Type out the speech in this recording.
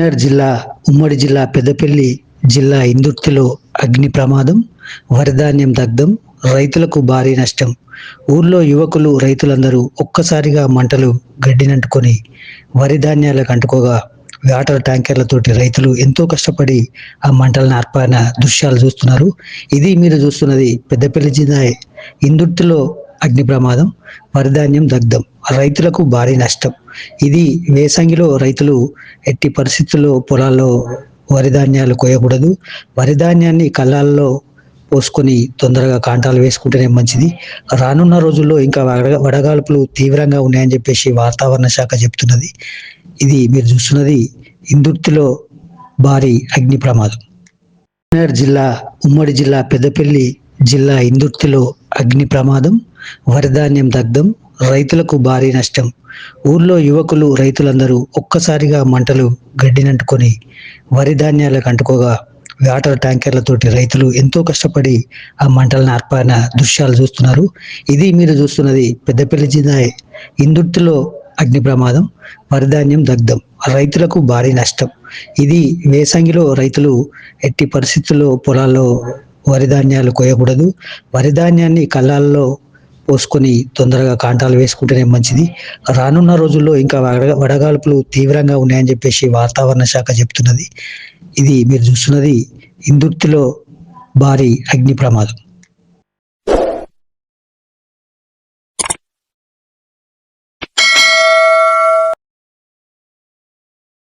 కరీంనగర్ జిల్లా ఉమ్మడి జిల్లా పెద్దపల్లి జిల్లా ఇందుర్తిలో అగ్ని ప్రమాదం, వరిధాన్యం దగ్ధం, రైతులకు భారీ నష్టం. ఊర్లో యువకులు రైతులందరూ ఒక్కసారిగా మంటలు గడ్డినంటుకొని వరి ధాన్యాలకు అంటుకోగా వాటర్ ట్యాంకర్లతోటి రైతులు ఎంతో కష్టపడి ఆ మంటలను ఆర్పిన దృశ్యాలు చూస్తున్నారు. ఇది మీరు చూస్తున్నది పెద్దపల్లి జిల్లా ఇందుర్తిలో అగ్ని ప్రమాదం, వరిధాన్యం దగ్ధం, రైతులకు భారీ నష్టం. ఇది వేసంగిలో రైతులు ఎట్టి పరిస్థితుల్లో పొలాల్లో వరి ధాన్యాలు కోయకూడదు. వరి ధాన్యాన్ని కళ్ళాల్లో పోసుకొని తొందరగా కాంటాలు వేసుకుంటేనే మంచిది. రానున్న రోజుల్లో ఇంకా వడగాల్పులు తీవ్రంగా ఉన్నాయని చెప్పేసి వాతావరణ శాఖ చెప్తున్నది. ఇది మీరు చూస్తున్నది ఇందుర్తిలో భారీ అగ్ని ప్రమాదం. కరీంనగర్ జిల్లా ఉమ్మడి జిల్లా పెద్దపల్లి జిల్లా ఇందుర్తిలో అగ్ని ప్రమాదం, వరిధాన్యం దగ్ధం, రైతులకు భారీ నష్టం. ఊర్లో యువకులు రైతులందరూ ఒక్కసారిగా మంటలు గడ్డినంటుకొని వరి ధాన్యాలకు అంటుకోగా వాటర్ ట్యాంకర్లతోటి రైతులు ఎంతో కష్టపడి ఆ మంటలను ఆర్పిన దృశ్యాలు చూస్తున్నారు. ఇది మీరు చూస్తున్నది పెద్దపల్లి జిల్లా ఇందుర్తిలో అగ్ని ప్రమాదం, వరిధాన్యం దగ్ధం, రైతులకు భారీ నష్టం. ఇది వేసంగిలో రైతులు ఎట్టి పరిస్థితుల్లో పొలాల్లో వరి ధాన్యాలు కోయకూడదు. వరి ధాన్యాన్ని కళ్ళాల్లో పోసుకొని తొందరగా కాంటాలు వేసుకుంటేనే మంచిది. రానున్న రోజుల్లో ఇంకా వడగాల్పులు తీవ్రంగా ఉన్నాయని చెప్పేసి వాతావరణ శాఖ చెప్తున్నది. ఇది మీరు చూస్తున్నది ఇందుర్తిలో భారీ అగ్ని ప్రమాదం.